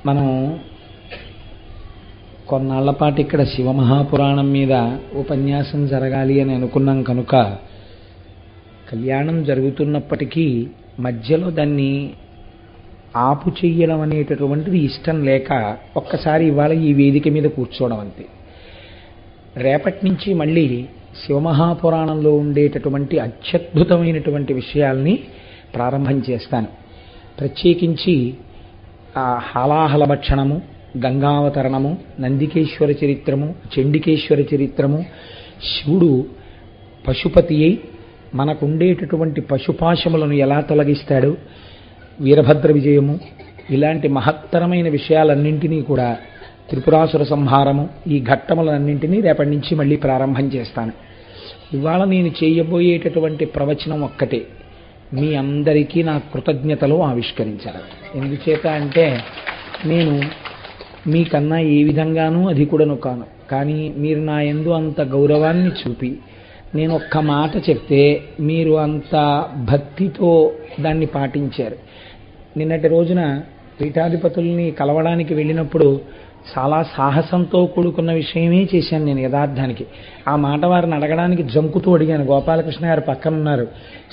మనం కొన్నాళ్ల పాటు ఇక్కడ శివమహాపురాణం మీద ఉపన్యాసం జరగాలి అని అనుకున్నాం కనుక కళ్యాణం జరుగుతున్నప్పటికీ మధ్యలో దాన్ని ఆపు చెయ్యడం అనేటటువంటిది ఇష్టం లేక ఒక్కసారి ఇవాళ ఈ వేదిక మీద కూర్చోవడం అంతే. రేపటి నుంచి మళ్ళీ శివమహాపురాణంలో ఉండేటటువంటి అత్యద్భుతమైనటువంటి విషయాల్ని ప్రారంభం చేస్తాను. ప్రత్యేకించి హాలాహల భక్షణము, గంగావతరణము, నందికేశ్వర చరిత్రము, చండికేశ్వర చరిత్రము, శివుడు పశుపతి అయి మనకుండేటటువంటి పశుపాశములను ఎలా తొలగిస్తాడు, వీరభద్ర విజయము, ఇలాంటి మహత్తరమైన విషయాలన్నింటినీ కూడా, త్రిపురాసుర సంహారము, ఈ ఘట్టములన్నింటినీ రేపటి నుంచి మళ్ళీ ప్రారంభం చేస్తాను. ఇవాళ నేను చేయబోయేటటువంటి ప్రవచనం ఒక్కటే, మీ అందరికీ నా కృతజ్ఞతలు ఆవిష్కరించాలి. ఎందుచేత అంటే నేను మీకన్నా ఏ విధంగానూ అధికుడను కాను, కానీ మీరు నా యందు అంత గౌరవాన్ని చూపి నేను ఒక్క మాట చెప్తే మీరు అంత భక్తితో దాన్ని పాటించారు. నిన్నటి రోజున పీఠాధిపతుల్ని కలవడానికి వెళ్ళినప్పుడు చాలా సాహసంతో కూడుకున్న విషయమే చేశాను నేను యథార్థానికి. ఆ మాట వారిని అడగడానికి జంకుతూ అడిగాను. గోపాలకృష్ణ గారు పక్కన ఉన్నారు.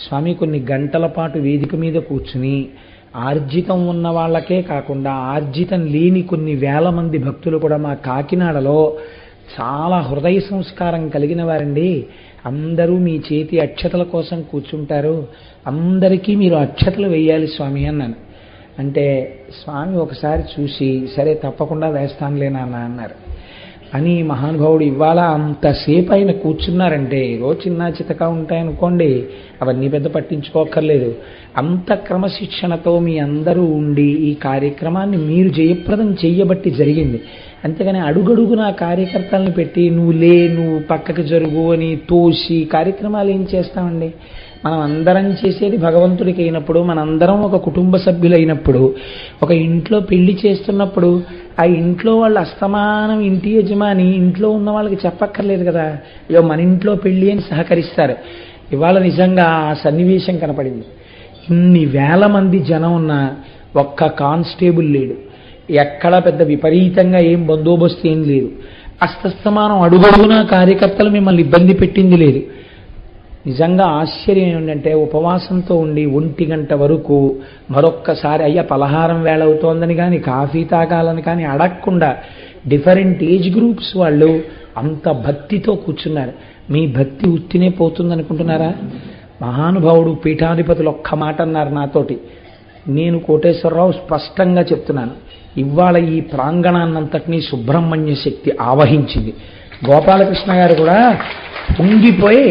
స్వామి, కొన్ని గంటల పాటు వేదిక మీద కూర్చుని ఆర్జితం ఉన్న వాళ్ళకే కాకుండా ఆర్జితం లేని కొన్ని వేల మంది భక్తులు కూడా మా కాకినాడలో చాలా హృదయ సంస్కారం కలిగిన వారండి. అందరూ మీ చేతి అక్షతల కోసం కూర్చుంటారు, అందరికీ మీరు అక్షతలు వేయాలి స్వామి అన్నాను. అంటే స్వామి ఒకసారి చూసి సరే తప్పకుండా వేస్తానులే నాన్న అన్నారు. అని మహానుభావుడు ఇవాళ అంతసేపు ఆయన కూర్చున్నారంటే, ఏదో చిన్న చితక ఉంటాయనుకోండి, అవన్నీ పెద్ద పట్టించుకోక్కర్లేదు. అంత క్రమశిక్షణతో మీ అందరూ ఉండి ఈ కార్యక్రమాన్ని మీరు జయప్రదం చెయ్యబట్టి జరిగింది. అంతేగాని అడుగడుగున కార్యకర్తలను పెట్టి నువ్వు పక్కకి జరుగు అని తోసి కార్యక్రమాలు ఏం చేస్తామండి? మనం అందరం చేసేది భగవంతుడికి అయినప్పుడు, మనందరం ఒక కుటుంబ సభ్యులైనప్పుడు, ఒక ఇంట్లో పెళ్లి చేస్తున్నప్పుడు ఆ ఇంట్లో వాళ్ళు అస్తమానం ఇంటి యజమాని ఇంట్లో ఉన్న వాళ్ళకి చెప్పక్కర్లేదు కదా, అయ్యో మన ఇంట్లో పెళ్లి అని సహకరిస్తారు. ఇవాళ నిజంగా ఆ సన్నివేశం కనపడింది. ఇన్ని వేల మంది జనం ఉన్న ఒక్క కానిస్టేబుల్ లేడు, ఎక్కడ పెద్ద విపరీతంగా ఏం బందోబస్తు ఏం లేదు, అస్తమానం అడుగడుగునా కార్యకర్తలు మిమ్మల్ని ఇబ్బంది పెట్టింది లేదు. నిజంగా ఆశ్చర్యం ఏమిటంటే ఉపవాసంతో ఉండి 1 గంట వరకు మరొక్కసారి అయ్యా పలహారం వేళ అవుతోందని కానీ కాఫీ తాగాలని కానీ అడగకుండా డిఫరెంట్ ఏజ్ గ్రూప్స్ వాళ్ళు అంత భక్తితో కూర్చున్నారు. మీ భక్తి ఉత్తినే పోతుందనుకుంటున్నారా? మహానుభావుడు పీఠాధిపతులు ఒక్క మాట అన్నారు నాతోటి. నేను కోటేశ్వరరావు స్పష్టంగా చెప్తున్నాను, ఇవాళ ఈ ప్రాంగణాన్నంతటినీ సుబ్రహ్మణ్య శక్తి ఆవహించింది. గోపాలకృష్ణ గారు కూడా పొంగిపోయి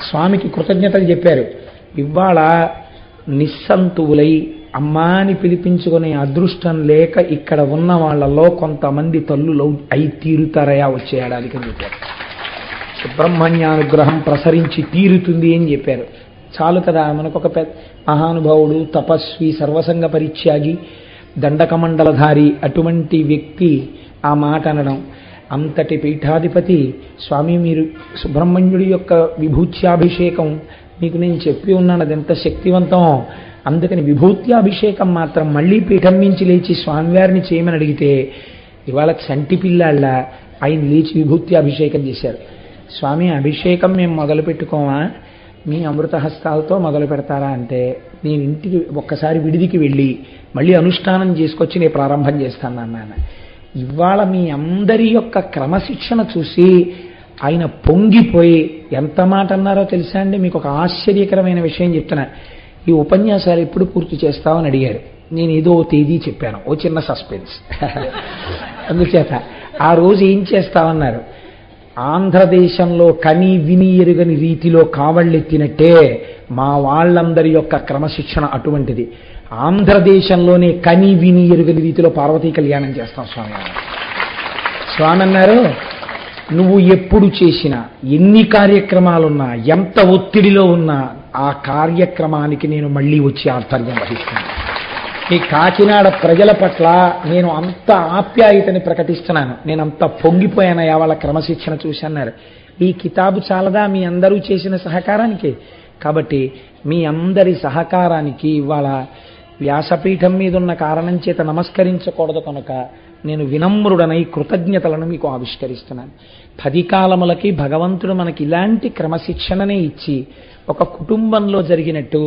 స్వామికి కృతజ్ఞతలు చెప్పారు. ఇవాళ నిస్సంతువులై అమ్మాని పిలిపించుకునే అదృష్టం లేక ఇక్కడ ఉన్న వాళ్ళలో కొంతమంది తల్లులు అయి తీరుతారయా వచ్చే ఏడాదికి అని చెప్పారు. సుబ్రహ్మణ్యానుగ్రహం ప్రసరించి తీరుతుంది అని చెప్పారు. చాలు కదా, మనకొక మహానుభావుడు, తపస్వి, సర్వసంగ పరిత్యాగి, దండకమండలధారి అటువంటి వ్యక్తి ఆ మాట అనడం. అంతటి పీఠాధిపతి స్వామి, మీరు సుబ్రహ్మణ్యుడి యొక్క విభూత్యాభిషేకం మీకు నేను చెప్పి ఉన్నాను, అది ఎంత శక్తివంతం. అందుకని విభూత్యాభిషేకం మాత్రం మళ్ళీ పీఠం మించి లేచి స్వామివారిని చేయమని అడిగితే ఇవాళ చంటి పిల్లాళ్ళ ఆయన లేచి విభూత్యాభిషేకం చేశారు. స్వామి, అభిషేకం మేము మొదలు పెట్టుకోమా, మీ అమృత హస్తాలతో మొదలు పెడతారా అంటే, నేను ఇంటికి ఒక్కసారి విడిదికి వెళ్ళి మళ్ళీ అనుష్ఠానం చేసుకొచ్చి నేను ప్రారంభం చేస్తాను అన్నాను. ఇవాళ మీ అందరి యొక్క క్రమశిక్షణ చూసి ఆయన పొంగిపోయి ఎంత మాట అన్నారో తెలుసా అండి? మీకు ఒక ఆశ్చర్యకరమైన విషయం చెప్తున్నా. ఈ ఉపన్యాసాలు ఎప్పుడు పూర్తి చేస్తామని అడిగారు. నేను ఏదో తేదీ చెప్పాను, ఓ చిన్న సస్పెన్స్. అందుచేత ఆ రోజు ఏం చేస్తామన్నారు, ఆంధ్రదేశంలో కని విని ఎరుగని రీతిలో కావళ్ళెత్తినట్టే మా వాళ్ళందరి యొక్క క్రమశిక్షణ అటువంటిది. ఆంధ్రదేశంలోనే కని విని ఎరుగని రీతిలో పార్వతీ కళ్యాణం చేస్తాం స్వామి. స్వామి అన్నారు, నువ్వు ఎప్పుడు చేసినా, ఎన్ని కార్యక్రమాలున్నా, ఎంత ఒత్తిడిలో ఉన్నా ఆ కార్యక్రమానికి నేను మళ్ళీ వచ్చి ఆధ్వర్యం వహిస్తాను. ఈ కాకినాడ ప్రజల పట్ల నేను అంత ఆప్యాయతని ప్రకటిస్తున్నాను. నేను అంత పొంగిపోయాను వాళ్ళ క్రమశిక్షణ చూసి అన్నారు. ఈ కితాబు చాలదా మీ అందరూ చేసిన సహకారానికి? కాబట్టి మీ అందరి సహకారానికి ఇవాళ వ్యాసపీఠం మీద ఉన్న కారణం చేత నమస్కరించకూడదు కనుక నేను వినమ్రుడనై కృతజ్ఞతలను మీకు ఆవిష్కరిస్తున్నాను. 10 కాలములకి భగవంతుడు మనకి ఇలాంటి క్రమశిక్షణనే ఇచ్చి ఒక కుటుంబంలో జరిగినట్టు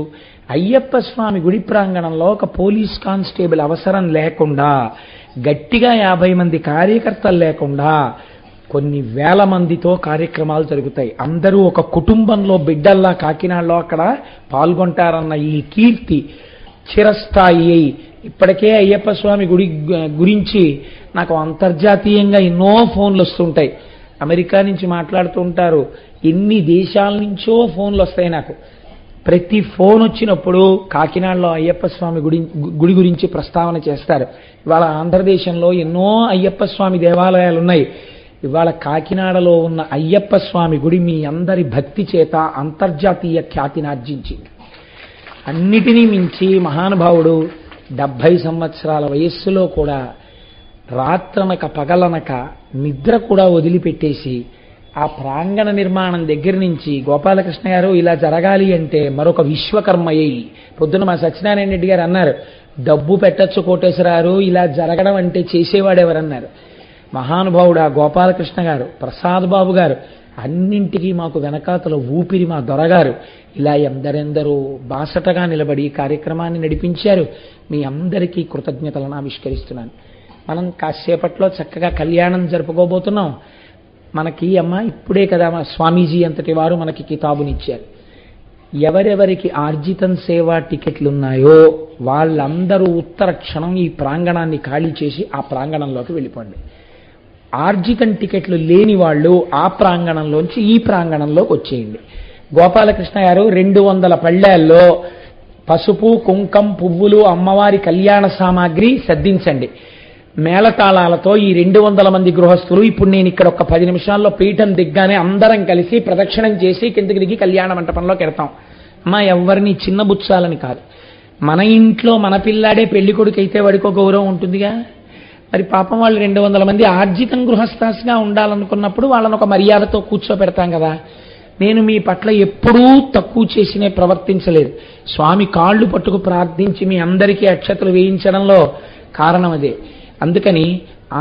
అయ్యప్ప స్వామి గుడి ప్రాంగణంలో ఒక పోలీస్ కానిస్టేబుల్ అవసరం లేకుండా, గట్టిగా 50 మంది కార్యకర్తలు లేకుండా కొన్ని వేల మందితో కార్యక్రమాలు జరుగుతాయి. అందరూ ఒక కుటుంబంలో బిడ్డల్లా కాకినాడలో అక్కడ పాల్గొంటారన్న ఈ కీర్తి చిరస్థాయి అయి ఇప్పటికే అయ్యప్ప స్వామి గుడి గురించి నాకు అంతర్జాతీయంగా ఎన్నో ఫోన్లు వస్తుంటాయి. అమెరికా నుంచి మాట్లాడుతూ ఉంటారు, ఎన్ని దేశాల నుంచో ఫోన్లు వస్తాయి నాకు. ప్రతి ఫోన్ వచ్చినప్పుడు కాకినాడలో అయ్యప్ప స్వామి గుడి గురించి ప్రస్తావన చేస్తారు. ఇవాళ ఆంధ్రదేశంలో ఎన్నో అయ్యప్ప స్వామి దేవాలయాలు ఉన్నాయి. ఇవాళ కాకినాడలో ఉన్న అయ్యప్ప స్వామి గుడి మీ అందరి భక్తి చేత అంతర్జాతీయ ఖ్యాతిని ఆర్జించింది. అన్నిటినీ మించి మహానుభావుడు 70 సంవత్సరాల వయస్సులో కూడా రాత్రనక పగలనక నిద్ర కూడా వదిలిపెట్టేసి ఆ ప్రాంగణ నిర్మాణం దగ్గర నుంచి గోపాలకృష్ణ గారు ఇలా జరగాలి అంటే మరొక విశ్వకర్మయ్యి. పొద్దున మా సత్యనారాయణ రెడ్డి గారు అన్నారు, డబ్బు పెట్టచ్చు కోటేశ్వరారు, ఇలా జరగడం అంటే చేసేవాడెవరన్నారు. మహానుభావుడు ఆ గోపాలకృష్ణ గారు, ప్రసాద్ బాబు గారు, అన్నింటికీ మాకు వెనకాతల ఊపిరి మా దొరగారు ఇలా ఎందరెందరో బాసటగా నిలబడి ఈ కార్యక్రమాన్ని నడిపించారు. మీ అందరికీ కృతజ్ఞతలను ఆవిష్కరిస్తున్నాను. మనం కాసేపట్లో చక్కగా కళ్యాణం జరుపుకోబోతున్నాం. మనకి ఇప్పుడే కదా మా స్వామీజీ అంతటి వారు మనకి కితాబునిచ్చారు. ఎవరెవరికి ఆర్జితం సేవా టికెట్లు ఉన్నాయో వాళ్ళందరూ ఉత్తర క్షణం ఈ ప్రాంగణాన్ని ఖాళీ చేసి ఆ ప్రాంగణంలోకి వెళ్ళిపోండి. ఆర్జితం టికెట్లు లేని వాళ్ళు ఆ ప్రాంగణంలోంచి ఈ ప్రాంగణంలోకి వచ్చేయండి. గోపాలకృష్ణ గారు 200 పళ్ళాల్లో పసుపు, కుంకం, పువ్వులు, అమ్మవారి కళ్యాణ సామాగ్రి సర్దించండి. మేళతాళాలతో ఈ 200 మంది గృహస్థులు ఇప్పుడు నేను ఇక్కడ ఒక 10 నిమిషాల్లో పీఠం దిగ్గానే అందరం కలిసి ప్రదక్షిణం చేసి కిందకి దిగి కళ్యాణ మంటపంలోకి వెళ్తాం. ఎవరిని చిన్నబుచ్చాలని కాదు. మన ఇంట్లో మన పిల్లాడే పెళ్లి కొడుకు అయితే వాడికో గౌరవం ఉంటుందిగా. మరి పాపం వాళ్ళు 200 మంది ఆర్జితం గృహస్థాసిగా ఉండాలనుకున్నప్పుడు వాళ్ళని ఒక మర్యాదతో కూర్చోపెడతాం కదా. నేను మీ పట్ల ఎప్పుడూ తక్కువ చేసినే ప్రవర్తించలేదు. స్వామి కాళ్ళు పట్టుకు ప్రార్థించి మీ అందరికీ అక్షతలు వేయించడంలో కారణం అదే. అందుకని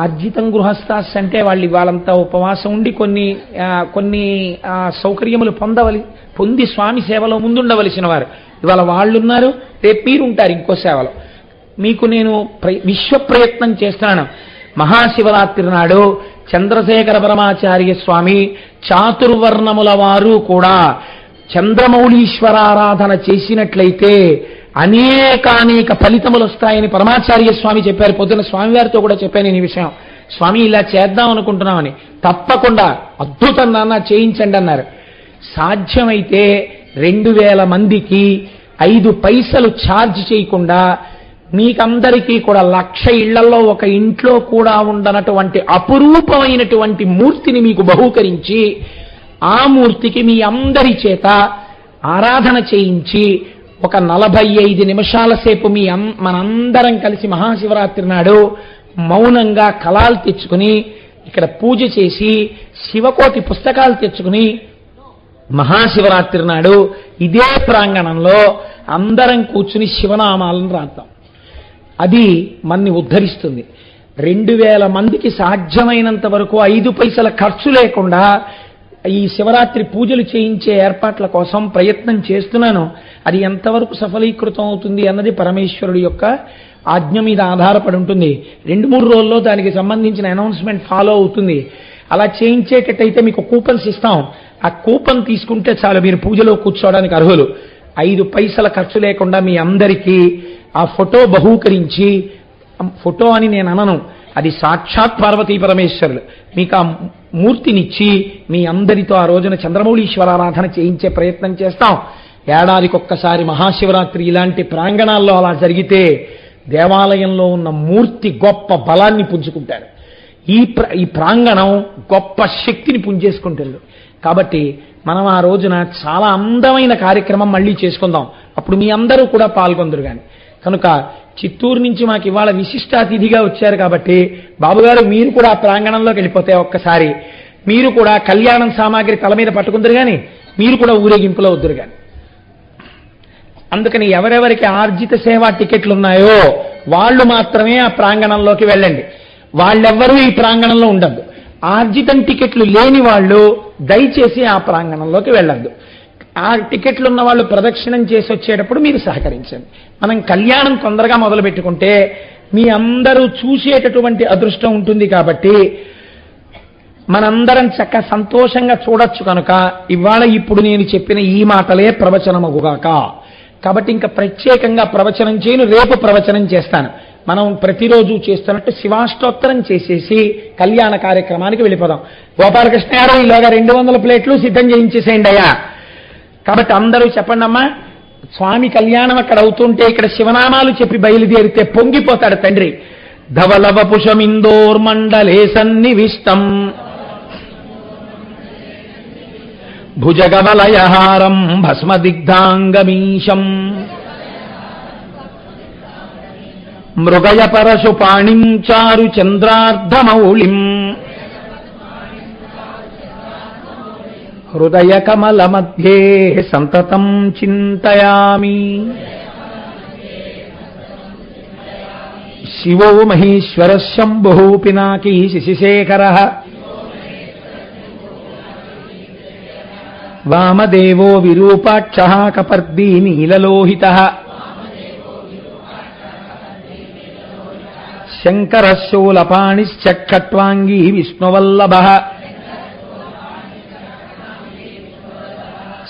ఆర్జితం గృహస్థాస్ అంటే వాళ్ళు ఇవాళంతా ఉపవాసం ఉండి కొన్ని సౌకర్యములు పొంది స్వామి సేవలో ముందుండవలసిన వారు ఇవాళ వాళ్ళున్నారు, రేపు మీరుంటారు ఇంకో సేవలో. మీకు నేను విశ్వ ప్రయత్నం చేస్తున్నాను. మహాశివరాత్రి నాడు చంద్రశేఖర పరమాచార్య స్వామి చాతుర్వర్ణముల వారు కూడా చంద్రమౌళీశ్వరారాధన చేసినట్లయితే అనేక ఫలితములు వస్తాయని పరమాచార్య స్వామి చెప్పారు. పొద్దున స్వామివారితో కూడా చెప్పాను నేను ఈ విషయం. స్వామి ఇలా చేద్దాం అనుకుంటున్నామని. తప్పకుండా అద్భుతం నాన్న చేయించండి అన్నారు. సాధ్యమైతే 2000 మందికి 5 పైసలు ఛార్జ్ చేయకుండా మీకందరికీ కూడా 1,00,000 ఇళ్లలో ఒక ఇంట్లో కూడా ఉండనటువంటి అపురూపమైనటువంటి మూర్తిని మీకు బహూకరించి ఆ మూర్తికి మీ అందరి చేత ఆరాధన చేయించి ఒక 45 నిమిషాల సేపు మనందరం కలిసి మహాశివరాత్రి నాడు మౌనంగా కళాలు తెచ్చుకుని ఇక్కడ పూజ చేసి శివకోటి పుస్తకాలు తెచ్చుకుని మహాశివరాత్రి నాడు ఇదే ప్రాంగణంలో అందరం కూర్చుని శివనామాలను రాద్దాం. అది మన్ని ఉద్ధరిస్తుంది. 2000 మందికి సాధ్యమైనంత వరకు 5 పైసల ఖర్చు లేకుండా ఈ శివరాత్రి పూజలు చేయించే ఏర్పాట్ల కోసం ప్రయత్నం చేస్తున్నాను. అది ఎంతవరకు సఫలీకృతం అవుతుంది అన్నది పరమేశ్వరుడి యొక్క ఆజ్ఞ మీద ఆధారపడి ఉంటుంది. 2-3 రోజుల్లో దానికి సంబంధించిన అనౌన్స్మెంట్ ఫాలో అవుతుంది. అలా చేయించేటట్టయితే మీకు కూపన్స్ ఇస్తాం. ఆ కూపన్ తీసుకుంటే చాలు, మీరు పూజలో కూర్చోవడానికి అర్హులు. 5 పైసల ఖర్చు లేకుండా మీ అందరికీ ఆ ఫోటో బహూకరించి, ఫోటో అని నేను అనను, అది సాక్షాత్ పార్వతీ పరమేశ్వరులు మీకు ఆ మూర్తినిచ్చి మీ అందరితో ఆ రోజున చంద్రమౌళీశ్వరారాధన చేయించే ప్రయత్నం చేస్తాం. ఏడాదికొక్కసారి మహాశివరాత్రి ఇలాంటి ప్రాంగణాల్లో అలా జరిగితే దేవాలయంలో ఉన్న మూర్తి గొప్ప బలాన్ని పుంజుకుంటారు. ఈ ప్రాంగణం గొప్ప శక్తిని పుంజేసుకుంటుంది. కాబట్టి మనం ఆ రోజున చాలా అందమైన కార్యక్రమం మళ్ళీ చేసుకుందాం. అప్పుడు మీ అందరూ కూడా పాల్గొందరు. కానీ కనుక చిత్తూరు నుంచి మాకు ఇవాళ విశిష్టాతిథిగా వచ్చారు కాబట్టి బాబుగారు మీరు కూడా ఆ ప్రాంగణంలోకి వెళ్ళిపోతే ఒక్కసారి మీరు కూడా కళ్యాణం సామాగ్రి తల మీద పట్టుకుందరు కానీ మీరు కూడా ఊరేగింపులో వద్దురు కానీ అందుకని ఎవరెవరికి ఆర్జిత సేవా టికెట్లు ఉన్నాయో వాళ్ళు మాత్రమే ఆ ప్రాంగణంలోకి వెళ్ళండి. వాళ్ళెవ్వరూ ఈ ప్రాంగణంలో ఉండద్దు. ఆర్జితం టికెట్లు లేని వాళ్ళు దయచేసి ఆ ప్రాంగణంలోకి వెళ్ళద్దు. ఆ టికెట్లు ఉన్న వాళ్ళు ప్రదక్షిణం చేసి వచ్చేటప్పుడు మీరు సహకరించండి. మనం కళ్యాణం తొందరగా మొదలు పెట్టుకుంటే మీ అందరూ చూసేటటువంటి అదృష్టం ఉంటుంది. కాబట్టి మనందరం చక్క సంతోషంగా చూడొచ్చు. కనుక ఇవాళ ఇప్పుడు నేను చెప్పిన ఈ మాటలే ప్రవచనమగుగాక. కాబట్టి ఇంకా ప్రత్యేకంగా ప్రవచనం చేయను, రేపు ప్రవచనం చేస్తాను. మనం ప్రతిరోజు చేస్తున్నట్టు శివాష్టోత్తరం చేసేసి కళ్యాణ కార్యక్రమానికి వెళ్ళిపోదాం. గోపాలకృష్ణ గారు ఈలోగా 200 ప్లేట్లు సిద్ధం చేయించేసేయండి అయ్యా. కాబట్టి అందరూ చెప్పండి అమ్మా. స్వామి కళ్యాణం అక్కడ అవుతుంటే ఇక్కడ శివనామాలు చెప్పి బయలుదేరితే పొంగిపోతాడు తండ్రి. ధవలవపుషమిందోర్మండలే సన్నివిష్టం భుజగవలయహారం భస్మదిగ్ధాంగమీశం మృగయ పరశుపాణిం చారు చంద్రార్ధమౌళిం హృదయ కమల మధ్యే సంతతం చింతయామి. శివో మహేశ్వర శంభో పినాకీ శశిశేఖరః వామదేవో విరూపాక్షః కపర్దీ నీలలోహితః శంకరః శూలపాణిశ్చ ఖట్వాంగీ విష్ణువల్లభః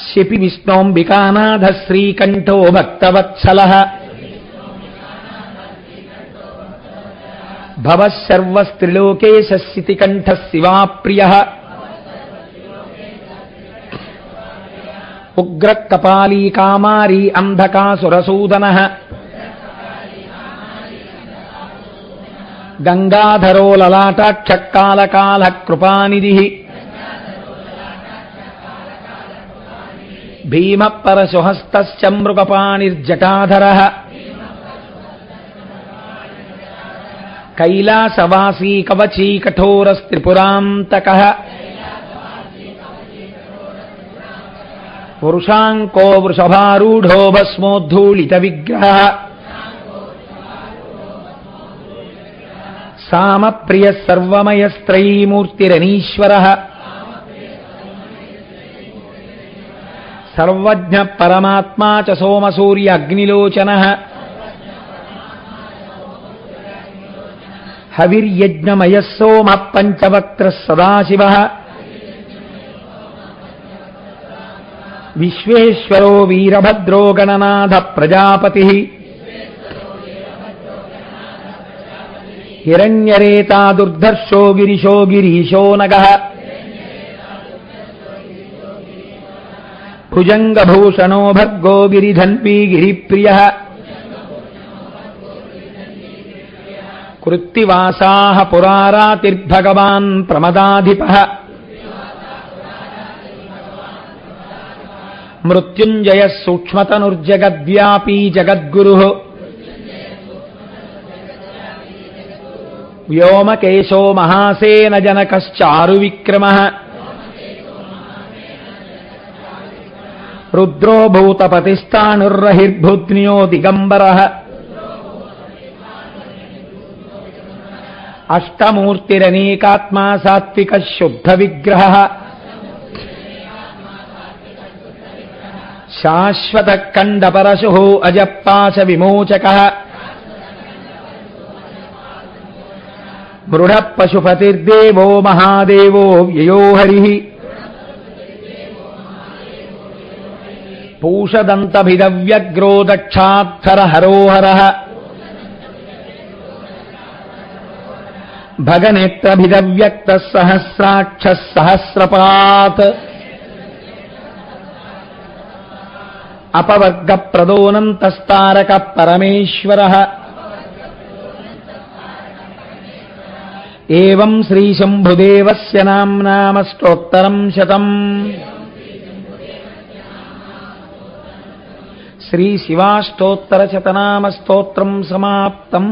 శపి విష్ణోంబికానాథ శ్రీకంఠో భక్తవత్సలః భవః సర్వస్త్రిలోకేశ శితికంఠః శివాప్రియః ఉగ్ర కపాలీ కామారీ అంధకాసురసూదనః గంగాధరో లలాటాక్షకాలకాల కృపానిధిః భీమ పరశుహస్తశ్చ మృగపాణిర్జటాధరః కైలాసవాసీ కవచీ కఠోరస్త్రిపురాంతకః పురుషాంకో వృషభారూఢో భస్మోద్ధూళిత విగ్రహః సామప్రియః సర్వమయస్త్రైమూర్తిరనీశ్వరః సర్వజ్ఞ పరమాత్మా చ సోమసూర్య అగ్నిలోచనః హవిర్యజ్ఞమయః సోమః పంచవక్త్రః సదాశివః విశ్వేశ్వరో వీరభద్రో గణనాథ ప్రజాపతిః హిరణ్యరేతా దుర్ధర్షో గిరిశో గిరీశో నగః భుజంగభూషణో భర్గో గిరిధన్వీ గిరిప్రియః కృత్తివాసాః పురారాతిర్భగవాన్ ప్రమదాధిపః మృత్యుంజయః సూక్ష్మతనుర్జగద్వ్యాపీ జగద్గురుః వ్యోమకేశో మహాసేన జనకశ్చారు విక్రమః రుద్రో భూతపతిస్థాణుర్రహిర్భూత్న్యో దిగంబరః అష్టమూర్తిరనేకాత్మా సాత్విక శుద్ధ విగ్రహః శాశ్వత కండపరశుః అజపాశ విమోచకః మృఢ పశుపతిర్దేవో మహాదేవో వ్యయో హరిః పూషదంతభిదవ్యగ్రో దక్షాక్షర హరోహరః భగనేత్రభిదవ్యక్త సహస్రాక్ష సహస్రపాత్ అపవర్గ ప్రదోనంతస్తారక పరమేశ్వరః ఏవం శ్రీ శంభుదేవస్య నామ్నామష్టోత్తరం శతం. శ్రీ శివాష్టోత్తర శతనామ స్తోత్రం సమాప్తం.